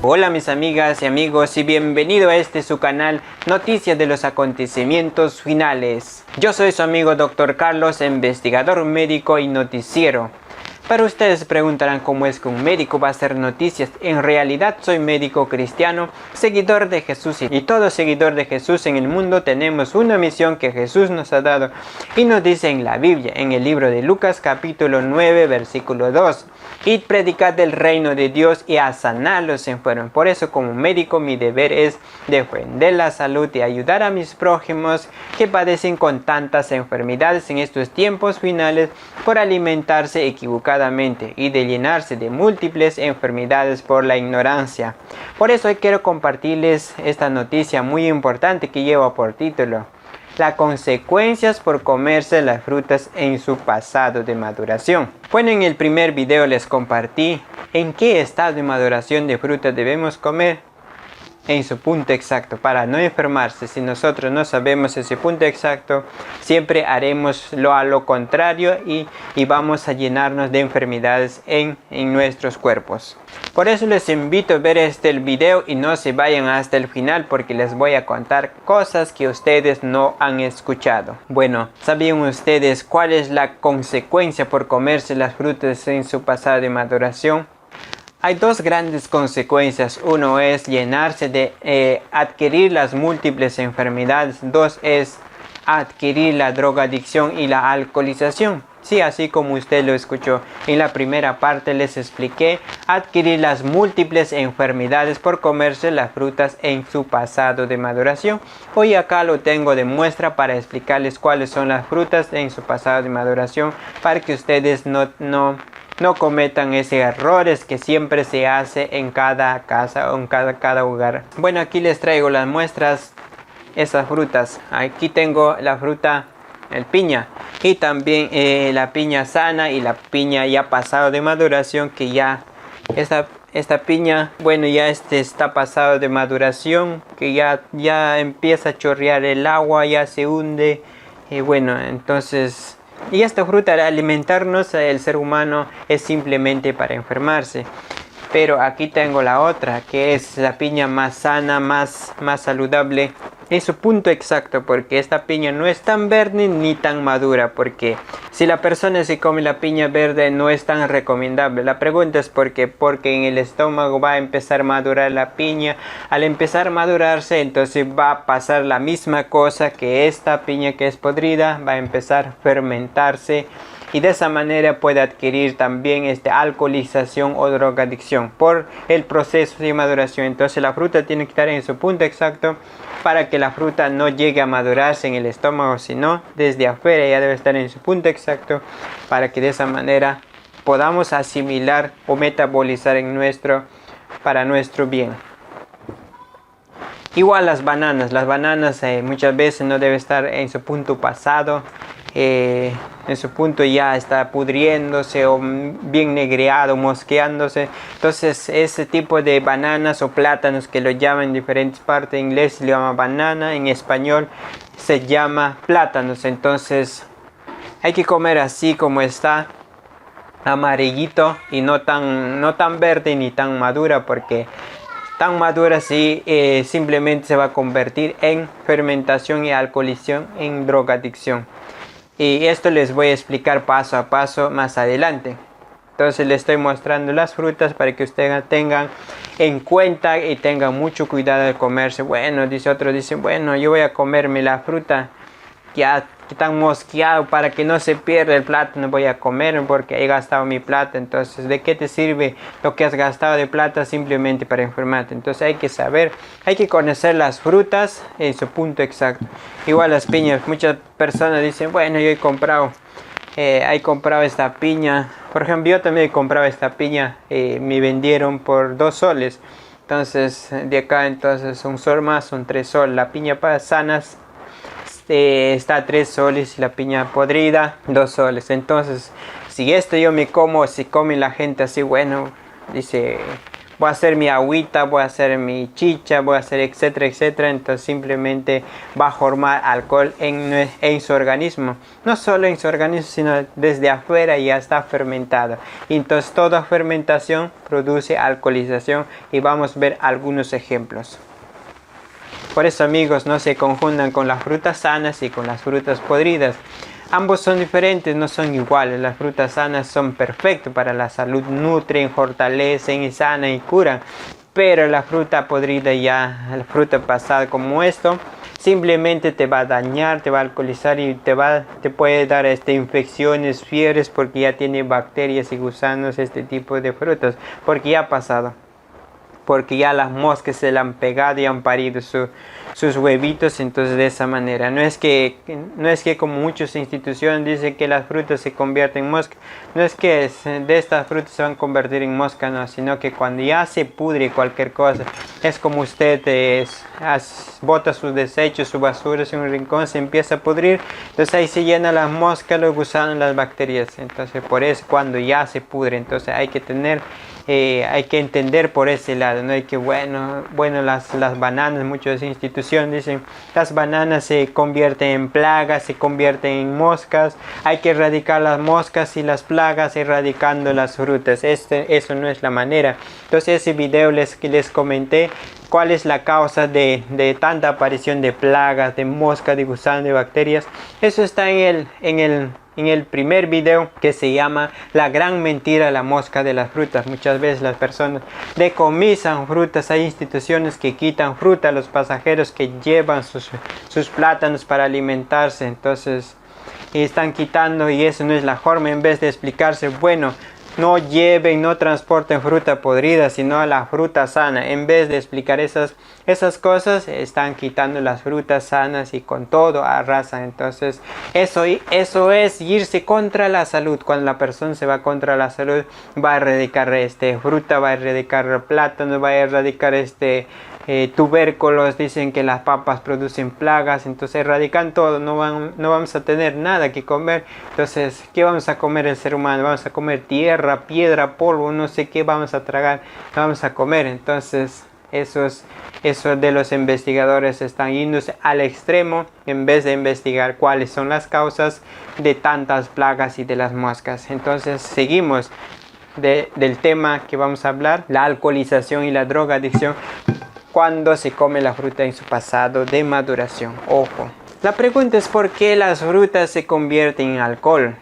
Hola mis amigas y amigos y bienvenido a su canal Noticias de los Acontecimientos Finales. Yo soy su amigo Dr. Carlos, investigador médico y noticiero. Pero ustedes se preguntarán cómo es que un médico va a hacer noticias. En realidad soy médico cristiano, seguidor de Jesús, y todo seguidor de Jesús en el mundo tenemos una misión que Jesús nos ha dado y nos dice en la Biblia, en el libro de Lucas capítulo 9 versículo 2: Id, predicad del reino de Dios y a sanar los enfermos. Por eso como médico mi deber es defender la salud y ayudar a mis prójimos que padecen con tantas enfermedades en estos tiempos finales por alimentarse equivocadamente y de llenarse de múltiples enfermedades por la ignorancia. Por eso hoy quiero compartirles esta noticia muy importante que lleva por título: las consecuencias por comerse las frutas en su pasado de maduración. Bueno, en el primer video les compartí en qué estado de maduración de frutas debemos comer en su punto exacto para no enfermarse. Si nosotros no sabemos ese punto exacto, siempre haremos a lo contrario y vamos a llenarnos de enfermedades en nuestros cuerpos. Por eso les invito a ver el video y no se vayan hasta el final, porque les voy a contar cosas que ustedes no han escuchado. Bueno, ¿sabían ustedes cuál es la consecuencia por comerse las frutas en su pasado de maduración? Hay dos grandes consecuencias. Uno es llenarse de adquirir las múltiples enfermedades. Dos es adquirir la drogadicción y la alcoholización. Sí, así como usted lo escuchó. En la primera parte les expliqué adquirir las múltiples enfermedades por comerse las frutas en su pasado de maduración. Hoy acá lo tengo de muestra para explicarles cuáles son las frutas en su pasado de maduración, para que ustedes no cometan esos errores que siempre se hace en cada casa o en cada hogar. Bueno, aquí les traigo las muestras, esas frutas. Aquí tengo la fruta, el piña, y también la piña sana y la piña ya pasado de maduración, que ya esta piña, bueno, ya está pasado de maduración, que ya empieza a chorrear el agua, ya se hunde. Y bueno, entonces, y esta fruta, al alimentarnos, el ser humano es simplemente para enfermarse. Pero aquí tengo la otra, que es la piña más sana, más saludable. Es su punto exacto, porque esta piña no es tan verde ni tan madura. Porque si la persona se come la piña verde, no es tan recomendable. La pregunta es por qué. Porque en el estómago va a empezar a madurar la piña. Al empezar a madurarse, entonces va a pasar la misma cosa que esta piña que es podrida. Va a empezar a fermentarse. Y de esa manera puede adquirir también alcoholización o drogadicción por el proceso de maduración. Entonces la fruta tiene que estar en su punto exacto para que la fruta no llegue a madurarse en el estómago, sino desde afuera ya debe estar en su punto exacto, para que de esa manera podamos asimilar o metabolizar para nuestro bien. Igual las bananas muchas veces no debe estar en su punto pasado. En su punto ya está pudriéndose o bien negreado, mosqueándose. Entonces ese tipo de bananas o plátanos, que lo llaman en diferentes partes, en inglés se llama banana, en español se llama plátanos. Entonces hay que comer así como está, amarillito, y no tan verde ni tan madura, porque tan madura sí simplemente se va a convertir en fermentación y alcoholización, en drogadicción. Y esto les voy a explicar paso a paso más adelante. Entonces les estoy mostrando las frutas para que ustedes tengan en cuenta y tengan mucho cuidado de comerse. Bueno, otro dice, bueno, yo voy a comerme la fruta ya tan mosqueado para que no se pierda el plátano. Voy a comer porque he gastado mi plata. Entonces, ¿de qué te sirve lo que has gastado de plata simplemente para enfermarte? Entonces hay que saber, hay que conocer las frutas en su punto exacto. Igual las piñas, muchas personas dicen, bueno, yo he comprado esta piña. Por ejemplo, yo también he comprado esta piña, me vendieron por 2 soles. Entonces de acá, entonces un sol más son 3 soles. La piña sanas está a 3 soles y la piña podrida 2 soles. Entonces, si esto yo me como, si come la gente así, bueno, dice, voy a hacer mi agüita, voy a hacer mi chicha, voy a hacer etcétera, etcétera. Entonces simplemente va a formar alcohol en su organismo. No solo en su organismo, sino desde afuera ya está fermentado. Entonces toda fermentación produce alcoholización y vamos a ver algunos ejemplos. Por eso, amigos, no se confundan con las frutas sanas y con las frutas podridas. Ambos son diferentes, no son iguales. Las frutas sanas son perfectas para la salud, nutren, fortalecen y sanan y curan. Pero la fruta podrida, ya la fruta pasada como esto, simplemente te va a dañar, te va a alcoholizar y te puede dar infecciones, fiebres, porque ya tiene bacterias y gusanos este tipo de frutas, porque ya ha pasado. Porque ya las moscas se le han pegado y han parido sus huevitos. Entonces de esa manera no es que como muchas instituciones dicen que las frutas se convierten en moscas, no es que de estas frutas se van a convertir en moscas, no, sino que cuando ya se pudre cualquier cosa, es como usted bota sus desechos, su basura en un rincón, se empieza a pudrir, entonces ahí se llenan las moscas, los gusanos, las bacterias. Entonces por eso cuando ya se pudre, entonces hay que entender por ese lado, ¿no? Hay que, las bananas, muchas instituciones dicen, las bananas se convierten en plagas, se convierten en moscas, hay que erradicar las moscas y las plagas erradicando las frutas. Eso no es la manera. Entonces ese video les comenté cuál es la causa de tanta aparición de plagas, de moscas, de gusanos, de bacterias. Eso está en el primer video, que se llama La gran mentira de la mosca de las frutas. Muchas veces las personas decomisan frutas. Hay instituciones que quitan fruta a los pasajeros que llevan sus plátanos para alimentarse. Entonces están quitando, y eso no es la forma. En vez de explicarse, bueno, no lleven, no transporten fruta podrida, sino la fruta sana. En vez de explicar esas cosas, están quitando las frutas sanas y con todo arrasan. Entonces eso es irse contra la salud. Cuando la persona se va contra la salud, va a erradicar fruta, va a erradicar plátano, va a erradicar tubérculos. Dicen que las papas producen plagas, entonces erradican todo. No vamos a tener nada que comer. Entonces, ¿qué vamos a comer el ser humano? Vamos a comer tierra, piedra, polvo, no sé qué vamos a tragar, no vamos a comer. Entonces eso de los investigadores están yéndose al extremo en vez de investigar cuáles son las causas de tantas plagas y de las moscas. Entonces seguimos del tema que vamos a hablar, la alcoholización y la drogadicción cuando se come la fruta en su pasado de maduración. Ojo, la pregunta es ¿por qué las frutas se convierten en alcohol?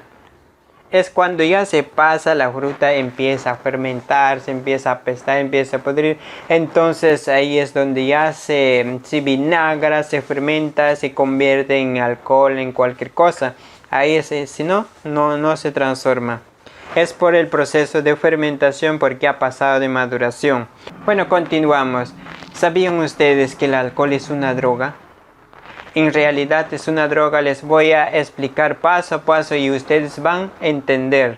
Es cuando ya se pasa, la fruta empieza a fermentar, se empieza a apestar, empieza a pudrir. Entonces ahí es donde ya se vinagra, se fermenta, se convierte en alcohol, en cualquier cosa. Ahí si no se transforma. Es por el proceso de fermentación, porque ha pasado de maduración. Bueno, continuamos. ¿Sabían ustedes que el alcohol es una droga? En realidad es una droga. Les voy a explicar paso a paso y ustedes van a entender.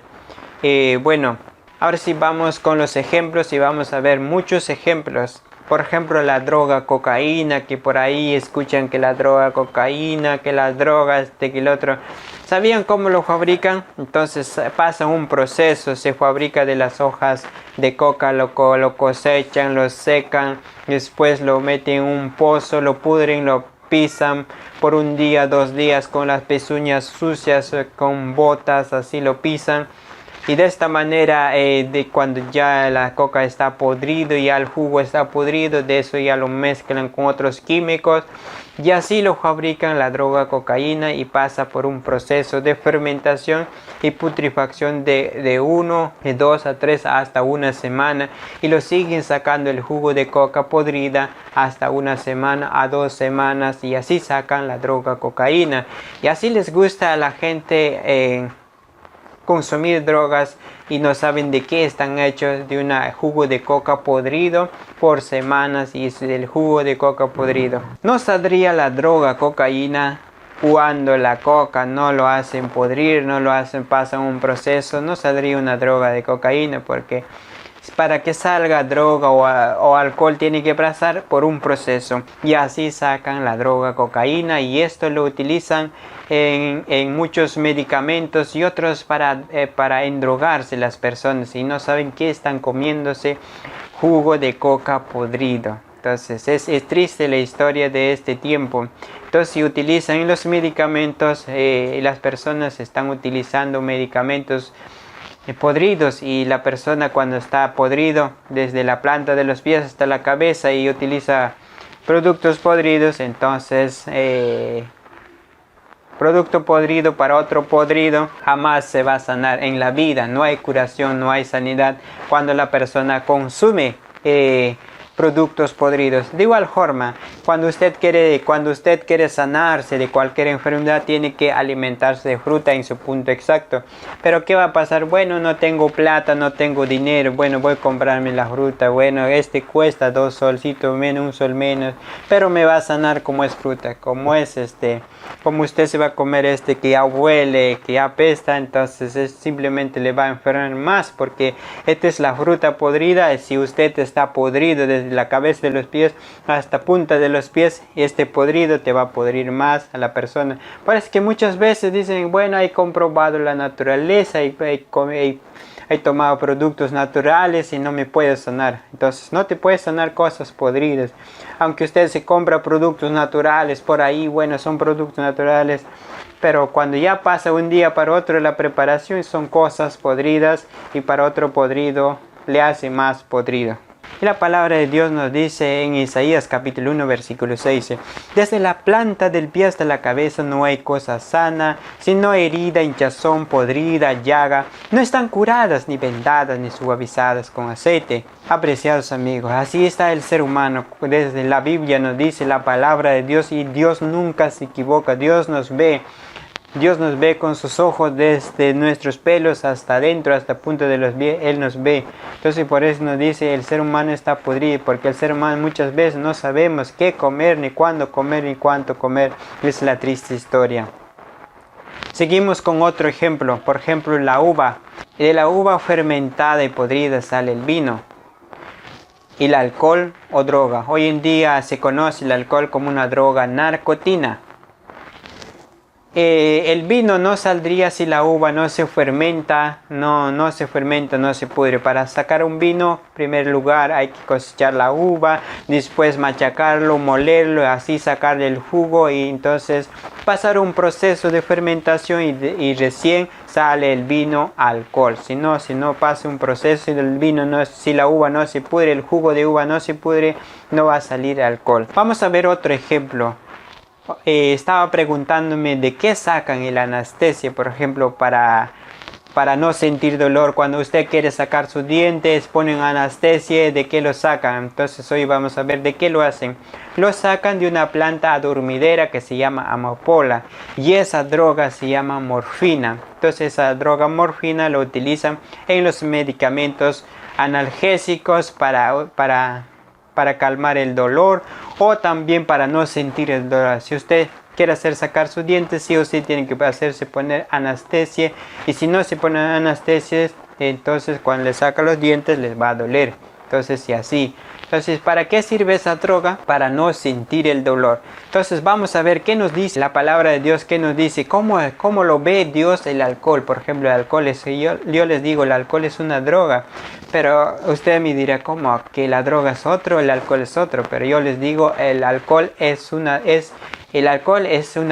Bueno, ahora sí vamos con los ejemplos y vamos a ver muchos ejemplos. Por ejemplo, la droga cocaína, que por ahí escuchan que la droga cocaína, que la droga que el otro. ¿Sabían cómo lo fabrican? Entonces pasa un proceso, se fabrica de las hojas de coca, lo cosechan, lo secan, después lo meten en un pozo, lo pudren, lo pisan por un día, 2 días con las pezuñas sucias, con botas, así lo pisan. Y de esta manera, cuando ya la coca está podrido, ya el jugo está podrido, de eso ya lo mezclan con otros químicos. Y así lo fabrican la droga cocaína y pasa por un proceso de fermentación y putrefacción de 1, de 2 a 3 hasta una semana. Y lo siguen sacando el jugo de coca podrida hasta una semana a 2 semanas. Y así sacan la droga cocaína. Y así les gusta a la gente consumir drogas y no saben de qué están hechos, de un jugo de coca podrido por semanas, y es del jugo de coca podrido. No saldría la droga cocaína cuando la coca no lo hacen podrir, no lo hacen, pasan un proceso. No saldría una droga de cocaína porque Para que salga droga o alcohol tiene que pasar por un proceso, y así sacan la droga cocaína, y esto lo utilizan en muchos medicamentos y otros para endrogarse las personas y no saben qué están comiéndose: jugo de coca podrido. Entonces es triste la historia de este tiempo. Entonces si utilizan los medicamentos, las personas están utilizando medicamentos podridos, y la persona cuando está podrido desde la planta de los pies hasta la cabeza y utiliza productos podridos, entonces producto podrido para otro podrido jamás se va a sanar en la vida. No hay curación, no hay sanidad cuando la persona consume productos podridos. De igual forma, cuando usted quiere sanarse de cualquier enfermedad, tiene que alimentarse de fruta en su punto exacto. Pero ¿qué va a pasar? Bueno, no tengo plata, no tengo dinero, bueno, voy a comprarme la fruta, bueno, este cuesta 2 solcitos menos, 1 sol menos, pero me va a sanar como es fruta, como usted se va a comer que ya huele, que ya apesta, entonces simplemente le va a enfermar más, porque esta es la fruta podrida. Si usted está podrido desde la cabeza de los pies hasta punta de los pies, este podrido te va a podrir más a la persona. Parece que muchas veces dicen, bueno, he comprobado la naturaleza y he tomado productos naturales y no me puedo sanar. Entonces no te puedes sanar cosas podridas. Aunque usted se compra productos naturales por ahí, bueno, son productos naturales, pero cuando ya pasa un día para otro la preparación, son cosas podridas, y para otro podrido le hace más podrido. Y la palabra de Dios nos dice en Isaías capítulo 1 versículo 6: desde la planta del pie hasta la cabeza no hay cosa sana, sino herida, hinchazón, podrida, llaga. No están curadas, ni vendadas, ni suavizadas con aceite. Apreciados amigos, así está el ser humano. Desde la Biblia nos dice la palabra de Dios, y Dios nunca se equivoca. Dios nos ve con sus ojos desde nuestros pelos hasta adentro, hasta el punto de los pies. Él nos ve. Entonces por eso nos dice, el ser humano está podrido, porque el ser humano muchas veces no sabemos qué comer, ni cuándo comer, ni cuánto comer. Es la triste historia. Seguimos con otro ejemplo. Por ejemplo, la uva. De la uva fermentada y podrida sale el vino y el alcohol o droga. Hoy en día se conoce el alcohol como una droga narcotina. El vino no saldría si la uva no se fermenta, no se pudre. Para sacar un vino, en primer lugar hay que cosechar la uva, después machacarlo, molerlo, así sacarle el jugo, y entonces pasar un proceso de fermentación y recién sale el vino alcohol. Si no pasa un proceso del vino, si la uva no se pudre, el jugo de uva no se pudre, no va a salir alcohol. Vamos a ver otro ejemplo. Estaba preguntándome de qué sacan el anestesia, por ejemplo, para no sentir dolor. Cuando usted quiere sacar sus dientes, ponen anestesia. ¿De qué lo sacan? Entonces hoy vamos a ver de qué lo hacen. Lo sacan de una planta adormidera que se llama amapola, y esa droga se llama morfina. Entonces esa droga morfina lo utilizan en los medicamentos analgésicos para calmar el dolor, o también para no sentir el dolor. Si usted quiere sacar sus dientes, sí o sí tiene que poner anestesia, y si no se pone anestesia, entonces cuando le saca los dientes les va a doler. Entonces, y así. Entonces, ¿para qué sirve esa droga? Para no sentir el dolor. Entonces, vamos a ver qué nos dice la palabra de Dios, qué nos dice, cómo lo ve Dios el alcohol. Por ejemplo, el alcohol yo les digo, el alcohol es una droga. Pero usted me dirá, ¿cómo? Que la droga es otro, el alcohol es otro. Pero yo les digo, el alcohol es una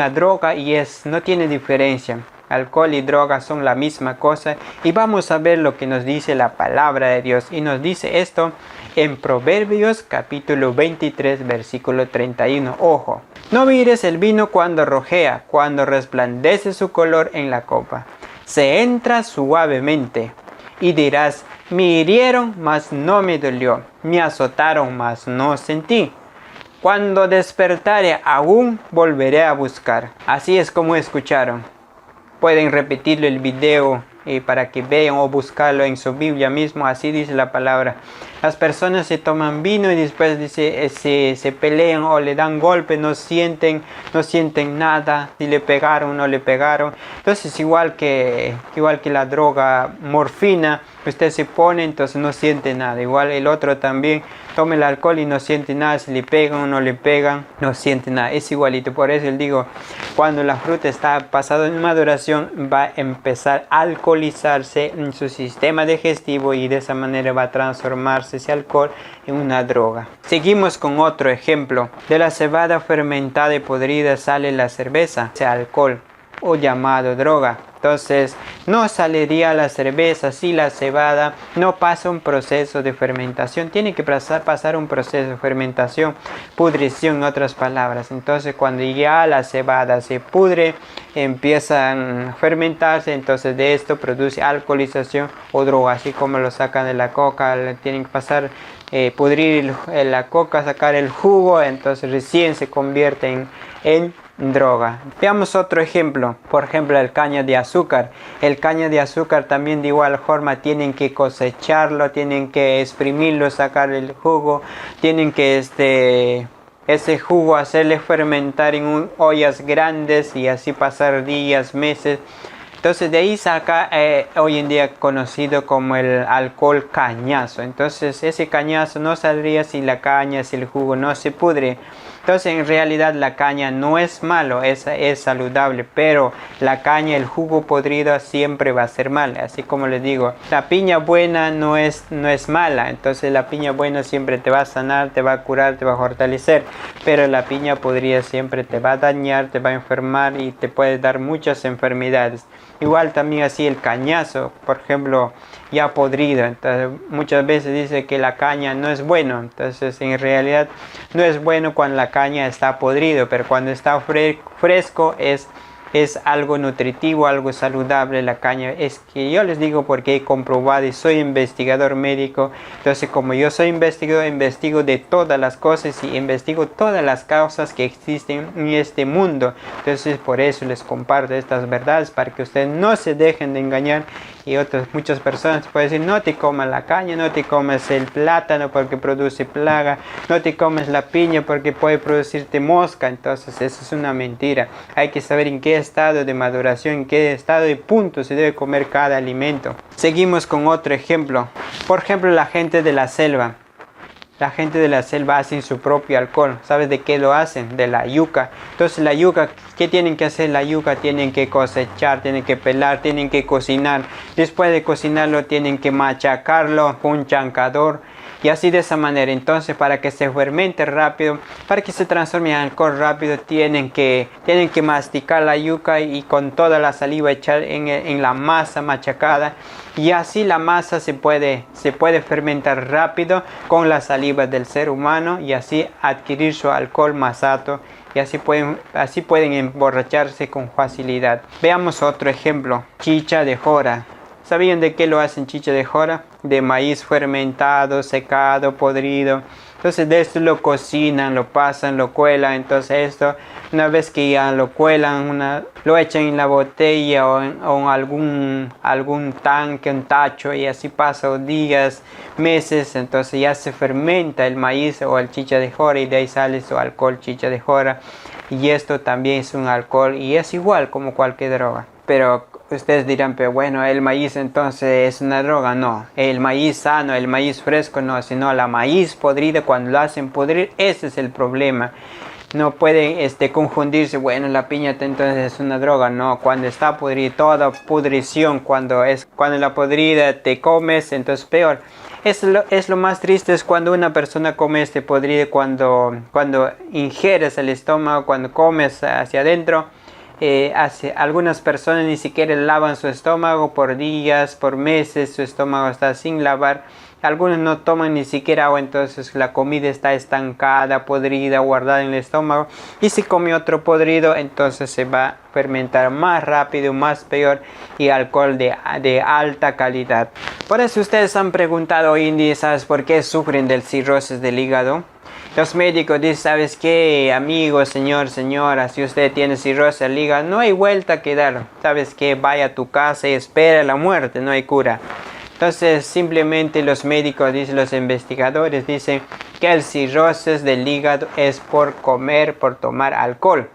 droga, y no tiene diferencia. Alcohol y droga son la misma cosa, y vamos a ver lo que nos dice la palabra de Dios. Y nos dice esto en Proverbios capítulo 23 versículo 31. Ojo, no mires el vino cuando rojea, cuando resplandece su color en la copa. Se entra suavemente y dirás, me hirieron, mas no me dolió, me azotaron, mas no sentí. Cuando despertare aún volveré a buscar. Así es como escucharon. Pueden repetirlo el video para que vean, o buscarlo en su Biblia mismo. Así dice la palabra. Las personas se toman vino y después se pelean o le dan golpe, no sienten nada, si le pegaron o no le pegaron. Entonces igual que la droga morfina, Usted se pone, entonces no siente nada. Igual el otro también toma el alcohol y no siente nada. Si le pegan o no le pegan, no siente nada. Es igualito. Por eso les digo, cuando la fruta está pasada en maduración, va a empezar a alcoholizarse en su sistema digestivo y de esa manera va a transformarse ese alcohol en una droga. Seguimos con otro ejemplo. De la cebada fermentada y podrida sale la cerveza, ese alcohol o llamado droga. Entonces no saldría la cerveza si la cebada no pasa un proceso de fermentación. Tiene que pasar un proceso de fermentación, pudrición en otras palabras. Entonces cuando ya la cebada se pudre, empiezan a fermentarse, entonces de esto produce alcoholización o droga, así como lo sacan de la coca. Tienen que pasar pudrir la coca, sacar el jugo, entonces recién se convierte en droga. Veamos otro ejemplo, por ejemplo el caña de azúcar. El caña de azúcar también de igual forma tienen que cosecharlo, tienen que exprimirlo, sacar el jugo, tienen que ese jugo hacerle fermentar en ollas grandes y así pasar días, meses. Entonces de ahí saca hoy en día conocido como el alcohol cañazo. Entonces ese cañazo no saldría si la caña, si el jugo no se pudre. Entonces en realidad la caña no es malo, es saludable, pero la caña, el jugo podrido siempre va a ser mal. Así como les digo, la piña buena no es mala, entonces la piña buena siempre te va a sanar, te va a curar, te va a fortalecer, pero la piña podrida siempre te va a dañar, te va a enfermar y te puede dar muchas enfermedades. Igual también así el cañazo, por ejemplo, ya podrido. Entonces muchas veces dice que la caña no es bueno. Entonces en realidad no es bueno cuando la caña está podrido, pero cuando está fresco es algo nutritivo, algo saludable la caña. Es que yo les digo porque he comprobado y soy investigador médico. Entonces como yo soy investigador, investigo de todas las cosas y investigo todas las causas que existen en este mundo. Entonces por eso les comparto estas verdades para que ustedes no se dejen de engañar. Y muchas personas pueden decir, no te comas la caña, no te comas el plátano porque produce plaga, no te comes la piña porque puede producirte mosca. Entonces eso es una mentira. Hay que saber en qué estado de maduración, en qué estado de punto se debe comer cada alimento. Seguimos con otro ejemplo. Por ejemplo, la gente de la selva. La gente de la selva hacen su propio alcohol. ¿Sabes de qué lo hacen? De la yuca. Entonces la yuca, ¿qué tienen que hacer la yuca? Tienen que cosechar, tienen que pelar, tienen que cocinar. Después de cocinarlo tienen que machacarlo con un chancador. Y así de esa manera. Entonces para que se fermente rápido, para que se transforme en alcohol rápido, tienen que masticar la yuca y con toda la saliva echar en la masa machacada. Y así la masa se puede fermentar rápido con la saliva del ser humano y así adquirir su alcohol más alto. Y así pueden emborracharse con facilidad. Veamos otro ejemplo. Chicha de jora. ¿Sabían de qué lo hacen chicha de jora? De maíz fermentado, secado, podrido. Entonces de esto lo cocinan, lo pasan, lo cuelan. Entonces esto, una vez que ya lo cuelan, lo echan en la botella o en algún tanque, un tacho, y así pasan días, meses. Entonces ya se fermenta el maíz o el chicha de jora y de ahí sale su alcohol chicha de jora. Y esto también es un alcohol y es igual como cualquier droga. Pero ustedes dirán, pero bueno, el maíz entonces es una droga. No, el maíz sano, el maíz fresco no, sino la maíz podrida, cuando lo hacen podrir, ese es el problema. No pueden confundirse, bueno, la piña entonces es una droga. No, cuando está podrida, toda pudrición, cuando la podrida te comes, entonces peor. Es lo más triste, es cuando una persona come podrido, cuando ingieres el estómago, cuando comes hacia adentro. Algunas personas ni siquiera lavan su estómago por días, por meses, su estómago está sin lavar. Algunos no toman ni siquiera agua, entonces la comida está estancada, podrida, guardada en el estómago. Y si come otro podrido, entonces se va a fermentar más rápido, más peor, y alcohol de alta calidad. Por eso ustedes han preguntado hoy en día, ¿sabes por qué sufren del cirrosis del hígado? Los médicos dicen, ¿sabes qué, amigo, señor, señora? Si usted tiene cirrosis del hígado, no hay vuelta que dar. ¿Sabes qué? Vaya a tu casa y espera la muerte, no hay cura. Entonces, simplemente los médicos, dicen los investigadores, dicen que el cirrosis del hígado es por comer, por tomar alcohol.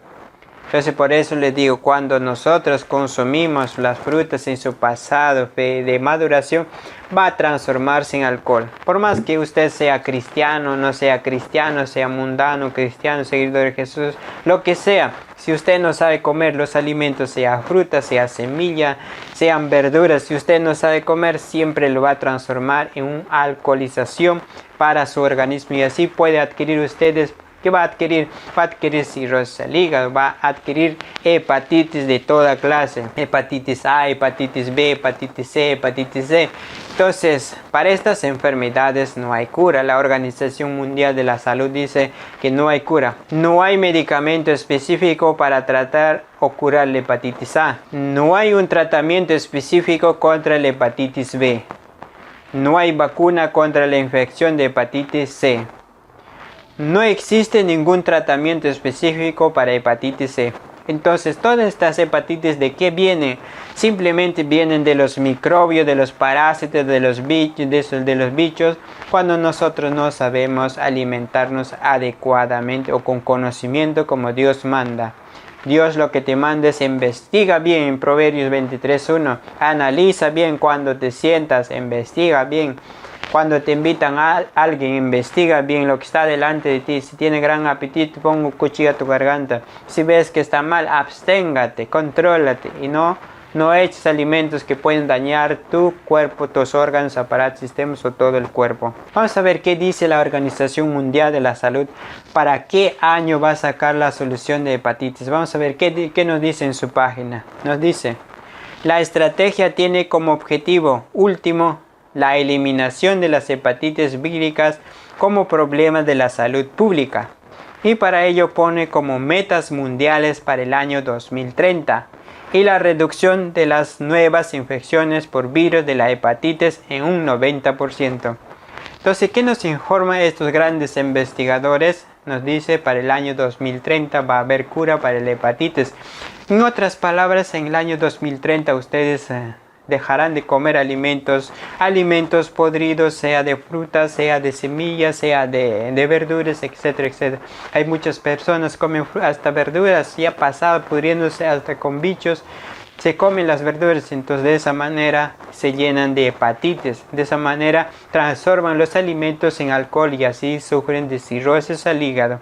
Entonces por eso les digo, cuando nosotros consumimos las frutas en su pasado de maduración, va a transformarse en alcohol. Por más que usted sea cristiano, no sea cristiano, sea mundano, cristiano, seguidor de Jesús, lo que sea, si usted no sabe comer los alimentos, sea fruta, sea semilla, sean verduras, si usted no sabe comer, siempre lo va a transformar en una alcoholización para su organismo, y así puede adquirir ustedes. ¿Qué va a adquirir? Va a adquirir cirrosis al hígado, va a adquirir hepatitis de toda clase, hepatitis A, hepatitis B, hepatitis C, hepatitis D. Entonces, para estas enfermedades no hay cura. La Organización Mundial de la Salud dice que no hay cura. No hay medicamento específico para tratar o curar la hepatitis A. No hay un tratamiento específico contra la hepatitis B. No hay vacuna contra la infección de hepatitis C. No existe ningún tratamiento específico para hepatitis C. Entonces, todas estas hepatitis, ¿de qué vienen? Simplemente vienen de los microbios, de los parásitos, de los bichos, cuando nosotros no sabemos alimentarnos adecuadamente o con conocimiento como Dios manda. Dios lo que te manda es investiga bien, en Proverbios 23:1. Analiza bien cuando te sientas, investiga bien. Cuando te invitan a alguien, investiga bien lo que está delante de ti. Si tiene gran apetito, pon un cuchillo a tu garganta. Si ves que está mal, absténgate, contrólate y no eches alimentos que pueden dañar tu cuerpo, tus órganos, aparatos, sistemas o todo el cuerpo. Vamos a ver qué dice la Organización Mundial de la Salud. ¿Para qué año va a sacar la solución de hepatitis? Vamos a ver qué nos dice en su página. Nos dice, la estrategia tiene como objetivo último la eliminación de las hepatitis víricas como problema de la salud pública, y para ello pone como metas mundiales para el año 2030 y la reducción de las nuevas infecciones por virus de la hepatitis en un 90%. Entonces, ¿qué nos informa estos grandes investigadores? Nos dice, para el año 2030 va a haber cura para la hepatitis. En otras palabras, en el año 2030 ustedes dejarán de comer alimentos podridos, sea de frutas, sea de semillas, sea de verduras, etcétera, etcétera. Hay muchas personas que comen hasta verduras ya pasado pudriéndose, hasta con bichos. Se comen las verduras, entonces de esa manera se llenan de hepatitis. De esa manera transforman los alimentos en alcohol y así sufren de cirrosis al hígado.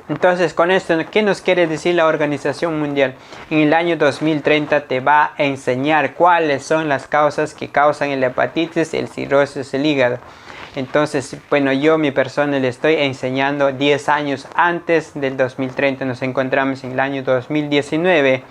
Entonces con esto, ¿qué nos quiere decir la Organización Mundial? En el año 2030 te va a enseñar cuáles son las causas que causan el hepatitis, el cirrosis al hígado. Entonces, bueno, yo, mi persona, le estoy enseñando 10 años antes del 2030. Nos encontramos en el año 2019.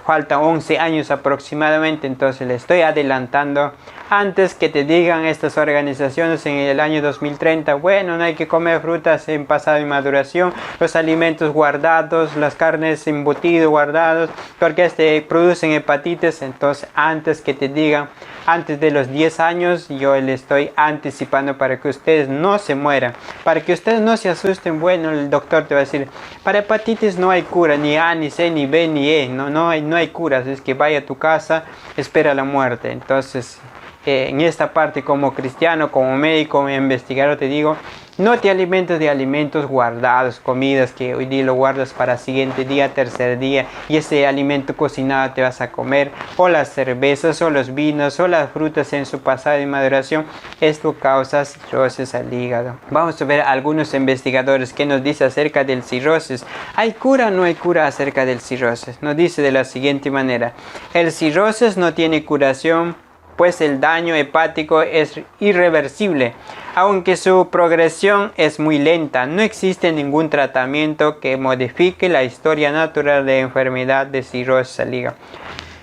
Faltan 11 años aproximadamente, entonces le estoy adelantando antes que te digan estas organizaciones en el año 2030, bueno, no hay que comer frutas en pasado de maduración, los alimentos guardados, las carnes embutidas guardados, porque producen hepatitis. Entonces, antes que te digan, antes de los 10 años, yo le estoy anticipando para que ustedes no se mueran, para que ustedes no se asusten. Bueno, el doctor te va a decir, para hepatitis no hay cura, ni A, ni C, ni B, ni E, no hay curas, es que vaya a tu casa, espera la muerte. Entonces, en esta parte, como cristiano, como médico, como investigador, te digo, no te alimentes de alimentos guardados, comidas que hoy día lo guardas para siguiente día, tercer día, y ese alimento cocinado te vas a comer, o las cervezas, o los vinos, o las frutas en su pasado de maduración. Esto causa cirrosis al hígado. Vamos a ver algunos investigadores que nos dicen acerca del cirrosis. ¿Hay cura o no hay cura acerca del cirrosis? Nos dice de la siguiente manera: el cirrosis no tiene curación, pues el daño hepático es irreversible, aunque su progresión es muy lenta. No existe ningún tratamiento que modifique la historia natural de enfermedad de cirrosis al hígado.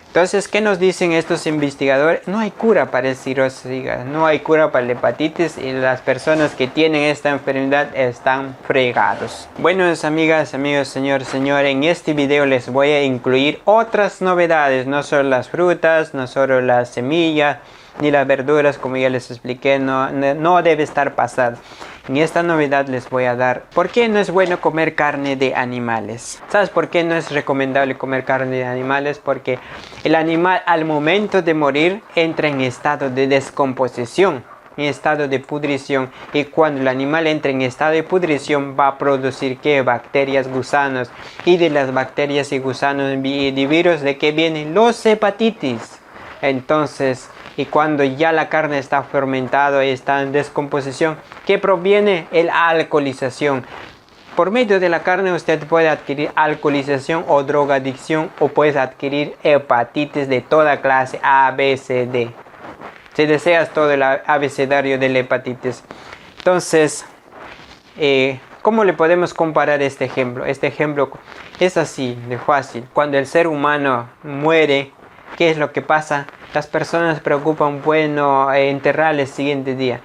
Entonces, ¿qué nos dicen estos investigadores? No hay cura para el cirrosis al hígado, no hay cura para la hepatitis, y las personas que tienen esta enfermedad están fregados. Bueno, amigas, amigos, señor, en este video les voy a incluir otras novedades, no solo las frutas, no solo las semillas, ni las verduras, como ya les expliqué, no debe estar pasado. En esta novedad les voy a dar por qué no es bueno comer carne de animales. ¿Sabes por qué no es recomendable comer carne de animales? Porque el animal al momento de morir entra en estado de descomposición. en estado de pudrición, y cuando el animal entra en estado de pudrición va a producir ¿qué? Bacterias, gusanos, y de las bacterias y gusanos y de virus, ¿de qué vienen? Los hepatitis. Entonces, y cuando ya la carne está fermentada y está en descomposición, ¿qué proviene? El alcoholización. Por medio de la carne usted puede adquirir alcoholización o drogadicción, o puede adquirir hepatitis de toda clase, A, B, C, D. Si deseas todo el abecedario de la hepatitis. Entonces, ¿cómo le podemos comparar este ejemplo? Este ejemplo es así, de fácil. Cuando el ser humano muere, ¿qué es lo que pasa? Las personas se preocupan, bueno, enterrarle el siguiente día.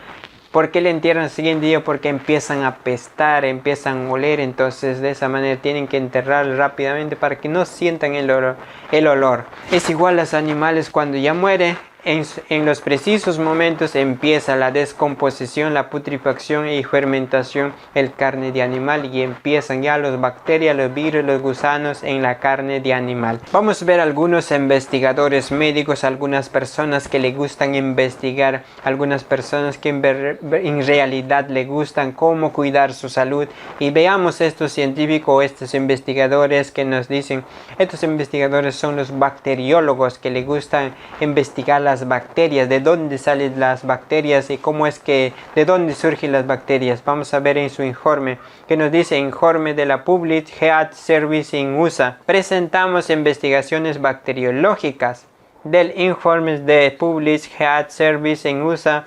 ¿Por qué le entierran el siguiente día? Porque empiezan a apestar, empiezan a oler. Entonces de esa manera tienen que enterrarlo rápidamente para que no sientan el olor. Es igual a los animales cuando ya muere. En los precisos momentos empieza la descomposición, la putrefacción y fermentación del carne de animal, y empiezan ya las bacterias, los virus, los gusanos en la carne de animal. Vamos a ver algunos investigadores médicos, algunas personas que le gustan investigar, algunas personas que en realidad le gustan cómo cuidar su salud, y veamos estos científicos, estos investigadores que nos dicen. Estos investigadores son los bacteriólogos que le gustan investigar las bacterias, de dónde salen las bacterias y cómo es que, de dónde surgen las bacterias. Vamos a ver en su informe, que nos dice: informe de la Public Health Service en USA. Presentamos investigaciones bacteriológicas del informe de Public Health Service en USA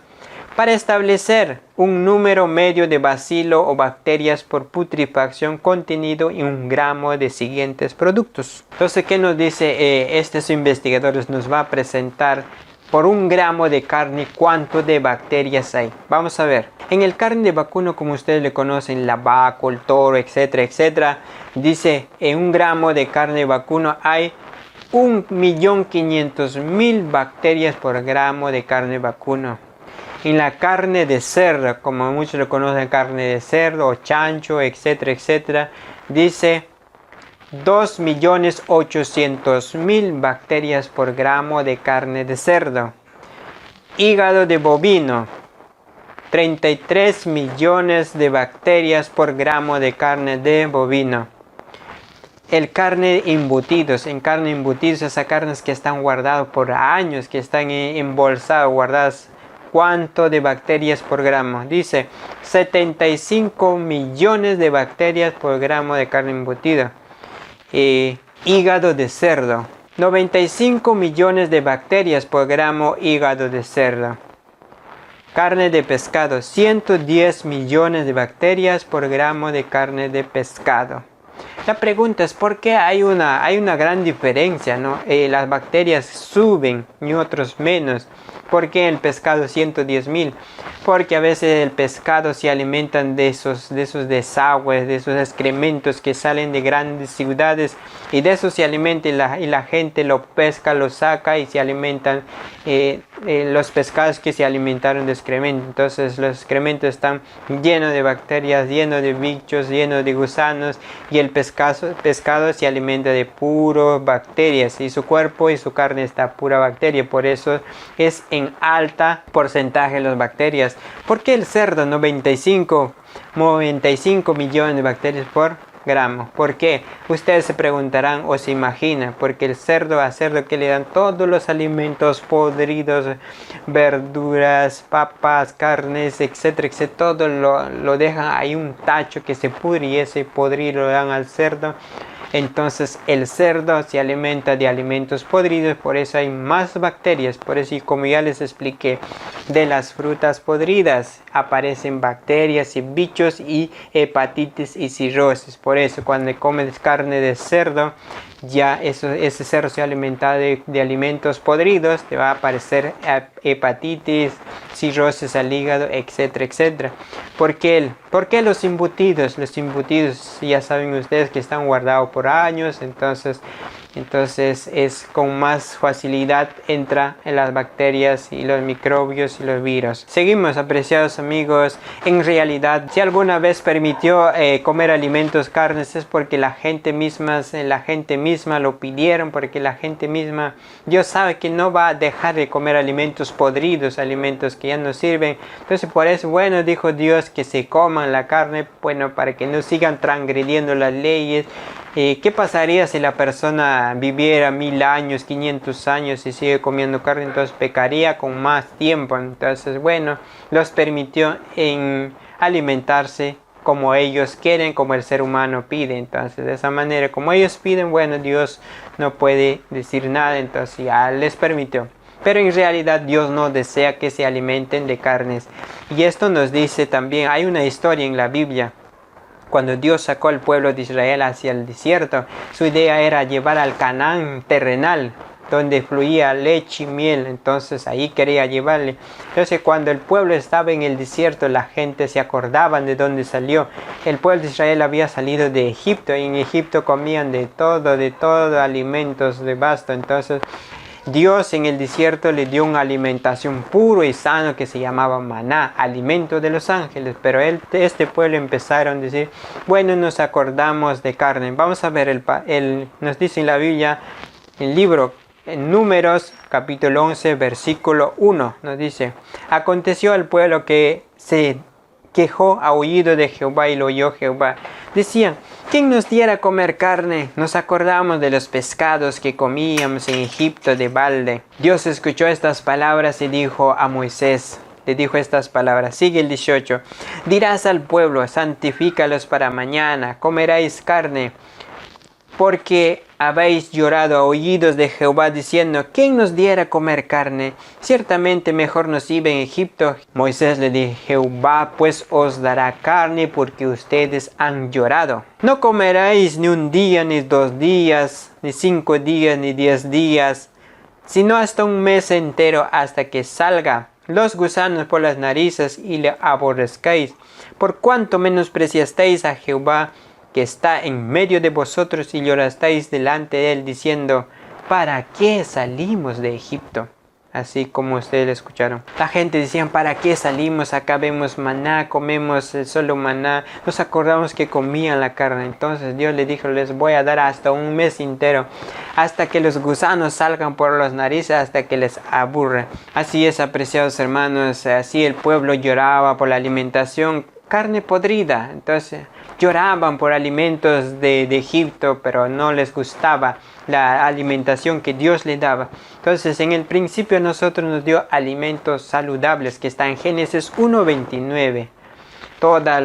para establecer un número medio de bacilo o bacterias por putrefacción contenido en 1 gramo de siguientes productos. Entonces, ¿qué nos dice estos investigadores? Nos va a presentar por 1 gramo de carne cuánto de bacterias hay. Vamos a ver. En el carne de vacuno, como ustedes le conocen, la vaca, el toro, etcétera, etcétera, dice en 1 gramo de carne de vacuno hay 1.500.000 bacterias por gramo de carne de vacuno. En la carne de cerdo, como muchos lo conocen, carne de cerdo o chancho, etcétera, etcétera, dice 2.800.000 bacterias por gramo de carne de cerdo. Hígado de bovino, 33 millones de bacterias por gramo de carne de bovino. El carne embutidos, en carne embutidos, esas carnes que están guardadas por años, que están embolsadas, guardadas. ¿Cuánto de bacterias por gramo? Dice 75 millones de bacterias por gramo de carne embutida. Hígado de cerdo, 95 millones de bacterias por gramo hígado de cerdo. Carne de pescado, 110 millones de bacterias por gramo de carne de pescado. La pregunta es ¿por qué hay una gran diferencia, ¿no? Las bacterias suben y otros menos. ¿Por qué el pescado 110.000? Porque a veces el pescado se alimentan de esos desagües, de esos excrementos que salen de grandes ciudades, y de eso se alimenta, y la gente lo pesca, lo saca y se alimentan los pescados que se alimentaron de excremento. Entonces los excrementos están llenos de bacterias, llenos de bichos, llenos de gusanos, y el pescado se alimenta de puras bacterias, y su cuerpo y su carne está pura bacteria. Por eso es en alta porcentaje las bacterias. ¿Por qué el cerdo 95 millones de bacterias por gramo? ¿Por qué? Ustedes se preguntarán o se imaginan. Porque el cerdo, a cerdo que le dan todos los alimentos podridos, verduras, papas, carnes, etcétera, etcétera, todo lo dejan ahí un tacho que se pudre, y ese podrido lo dan al cerdo. Entonces el cerdo se alimenta de alimentos podridos, por eso hay más bacterias. Por eso, y como ya les expliqué, de las frutas podridas aparecen bacterias y bichos y hepatitis y cirrosis. Por eso cuando comes carne de cerdo, ya ese cerdo se alimenta de alimentos podridos, te va a aparecer hepatitis, cirrosis al hígado, etcétera, etcétera. ¿Por qué los embutidos? Los embutidos ya saben ustedes que están guardados por años, entonces Entonces es con más facilidad entra en las bacterias y los microbios y los virus. Seguimos, apreciados amigos. En realidad, si alguna vez permitió comer alimentos carnes, es porque la gente misma lo pidieron, porque la gente misma, Dios sabe que no va a dejar de comer alimentos podridos, alimentos que ya no sirven. Entonces por eso, bueno, dijo Dios que se coman la carne, bueno, para que no sigan transgrediendo las leyes. ¿Qué pasaría si la persona viviera 1000 años, 500 años y sigue comiendo carne? Entonces pecaría con más tiempo. Entonces, bueno, los permitió en alimentarse como ellos quieren, como el ser humano pide. Entonces, de esa manera, como ellos piden, bueno, Dios no puede decir nada, entonces ya les permitió. Pero en realidad Dios no desea que se alimenten de carnes. Y esto nos dice también, hay una historia en la Biblia. Cuando Dios sacó al pueblo de Israel hacia el desierto, su idea era llevar al Canaán terrenal, donde fluía leche y miel. Entonces ahí quería llevarle. Entonces cuando el pueblo estaba en el desierto, la gente se acordaba de dónde salió. El pueblo de Israel había salido de Egipto, y en Egipto comían de todo, alimentos de basto. Entonces Dios en el desierto le dio una alimentación puro y sano que se llamaba maná, alimento de los ángeles. Pero este pueblo empezaron a decir, bueno, nos acordamos de carne. Vamos a ver, nos dice en la Biblia, el libro en Números, capítulo 11, versículo 1, nos dice, aconteció al pueblo que se quejó a oído de Jehová y lo oyó Jehová. Decían, ¿quién nos diera a comer carne? Nos acordamos de los pescados que comíamos en Egipto de balde. Dios escuchó estas palabras y dijo a Moisés, le dijo estas palabras, sigue el 18, dirás al pueblo, santifícalos para mañana, comeréis carne, porque habéis llorado a oídos de Jehová diciendo, ¿quién nos diera a comer carne? Ciertamente mejor nos iba en Egipto. Moisés le dijo, Jehová pues os dará carne porque ustedes han llorado. No comeréis ni un día, ni 2 días, ni 5 días, ni 10 días, sino hasta un mes entero, hasta que salga los gusanos por las narices y le aborrezcáis. Por cuanto menospreciasteis a Jehová, que está en medio de vosotros, y llorasteis delante de él, diciendo, ¿para qué salimos de Egipto? Así como ustedes lo escucharon. La gente decía, ¿para qué salimos? Acá vemos maná, comemos solo maná. Nos acordamos que comían la carne. Entonces Dios le dijo, les voy a dar hasta un mes entero, hasta que los gusanos salgan por las narices, hasta que les aburre. Así es, apreciados hermanos, así el pueblo lloraba por la alimentación, carne podrida. Entonces lloraban por alimentos de Egipto, pero no les gustaba la alimentación que Dios les daba. Entonces en el principio nosotros nos dio alimentos saludables, que está en Génesis 1:29.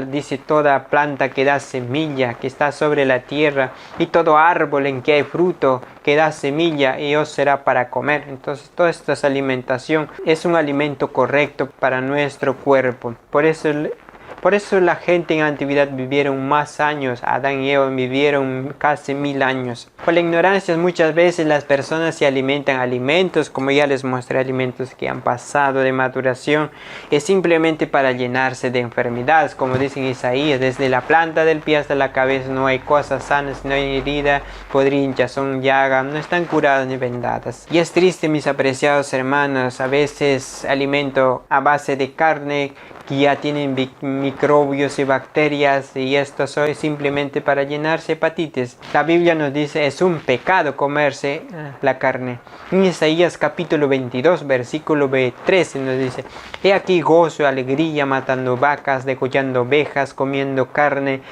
Dice, toda planta que da semilla, que está sobre la tierra, y todo árbol en que hay fruto, que da semilla, y os será para comer. Entonces toda esta alimentación es un alimento correcto para nuestro cuerpo. Por eso la gente en la antigüedad vivieron más años. Adán y Eva vivieron casi 1000 años. Por la ignorancia muchas veces las personas se alimentan alimentos, como ya les mostré, alimentos que han pasado de maduración. Es simplemente para llenarse de enfermedades, como dice en Isaías, desde la planta del pie hasta la cabeza no hay cosas sanas, no hay herida, podrinchas, son llagas, no están curadas ni vendadas. Y es triste, mis apreciados hermanos, a veces alimento a base de carne que ya tienen microbios y bacterias, y esto es simplemente para llenarse hepatitis. La Biblia nos dice, es un pecado comerse la carne. En Isaías capítulo 22, versículo 13 nos dice, he aquí gozo y alegría matando vacas, degollando ovejas, comiendo carne,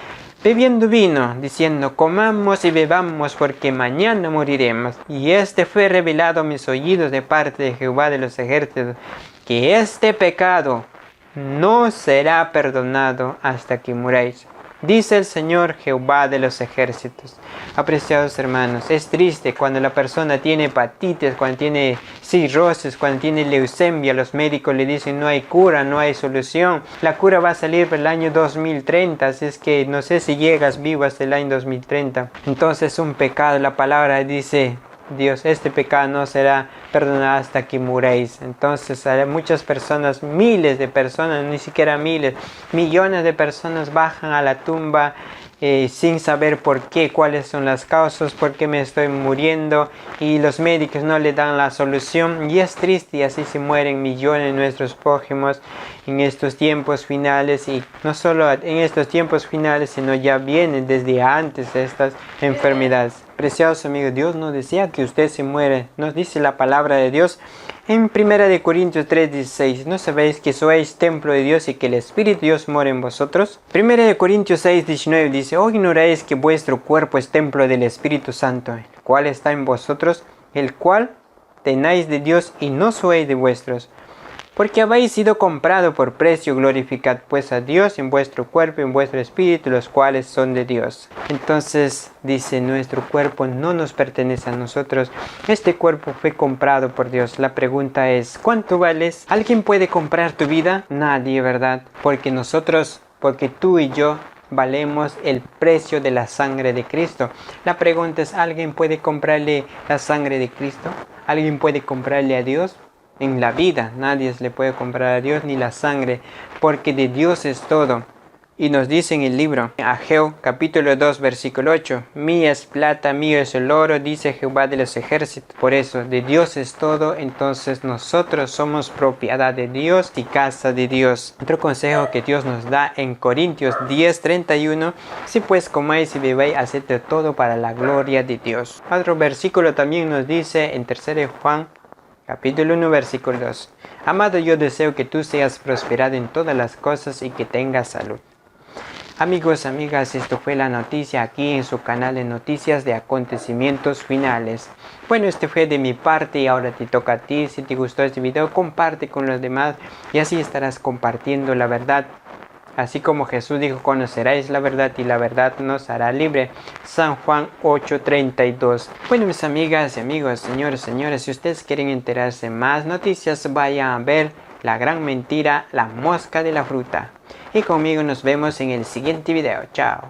bebiendo vino, diciendo, comamos y bebamos, porque mañana moriremos. Y este fue revelado a mis oídos de parte de Jehová de los ejércitos, que este pecado no será perdonado hasta que muráis, dice el Señor Jehová de los ejércitos. Apreciados hermanos, es triste cuando la persona tiene hepatitis, cuando tiene cirrosis, cuando tiene leucemia. Los médicos le dicen no hay cura, no hay solución. La cura va a salir para el año 2030, así es que no sé si llegas vivo hasta el año 2030. Entonces es un pecado. La palabra dice, Dios, este pecado no será perdonado hasta que muréis. Entonces hay muchas personas, miles de personas, ni siquiera miles, millones de personas bajan a la tumba sin saber por qué, cuáles son las causas, por qué me estoy muriendo, y los médicos no le dan la solución, y es triste, y así se mueren millones de nuestros prójimos en estos tiempos finales, y no solo en estos tiempos finales, sino ya vienen desde antes de estas enfermedades. Preciados amigos, Dios no desea que usted se muera. Nos dice la palabra de Dios en 1 Corintios 3:16. ¿No sabéis que sois templo de Dios y que el Espíritu de Dios mora en vosotros? 1 Corintios 6:19 dice: ¿O ignoráis que vuestro cuerpo es templo del Espíritu Santo, el cual está en vosotros, el cual tenéis de Dios y no sois de vuestros? Porque habéis sido comprado por precio, glorificad pues a Dios en vuestro cuerpo y en vuestro espíritu, los cuales son de Dios. Entonces dice, nuestro cuerpo no nos pertenece a nosotros. Este cuerpo fue comprado por Dios. La pregunta es, ¿cuánto vales? ¿Alguien puede comprar tu vida? Nadie, ¿verdad? Porque tú y yo valemos el precio de la sangre de Cristo. La pregunta es, ¿alguien puede comprarle la sangre de Cristo? ¿Alguien puede comprarle a Dios? En la vida nadie le puede comprar a Dios ni la sangre, porque de Dios es todo. Y nos dice en el libro Ageo capítulo 2 versículo 8: mía es plata, mío es el oro, dice Jehová de los ejércitos. Por eso de Dios es todo, entonces nosotros somos propiedad de Dios y casa de Dios. Otro consejo que Dios nos da en Corintios 10:31: si pues comáis y bebéis, haced todo para la gloria de Dios. Otro versículo también nos dice en 3 Juan capítulo 1 versículo 2: amado, yo deseo que tú seas prosperado en todas las cosas y que tengas salud. Amigos, amigas, esto fue la noticia aquí en su canal de noticias de acontecimientos finales. Bueno, este fue de mi parte y ahora te toca a ti. Si te gustó este video, comparte con los demás y así estarás compartiendo la verdad. Así como Jesús dijo, conoceréis la verdad y la verdad nos hará libre. San Juan 8:32. Bueno, mis amigas y amigos, señores, señores, si ustedes quieren enterarse más noticias, vayan a ver La Gran Mentira, la mosca de la fruta. Y conmigo nos vemos en el siguiente video. Chao.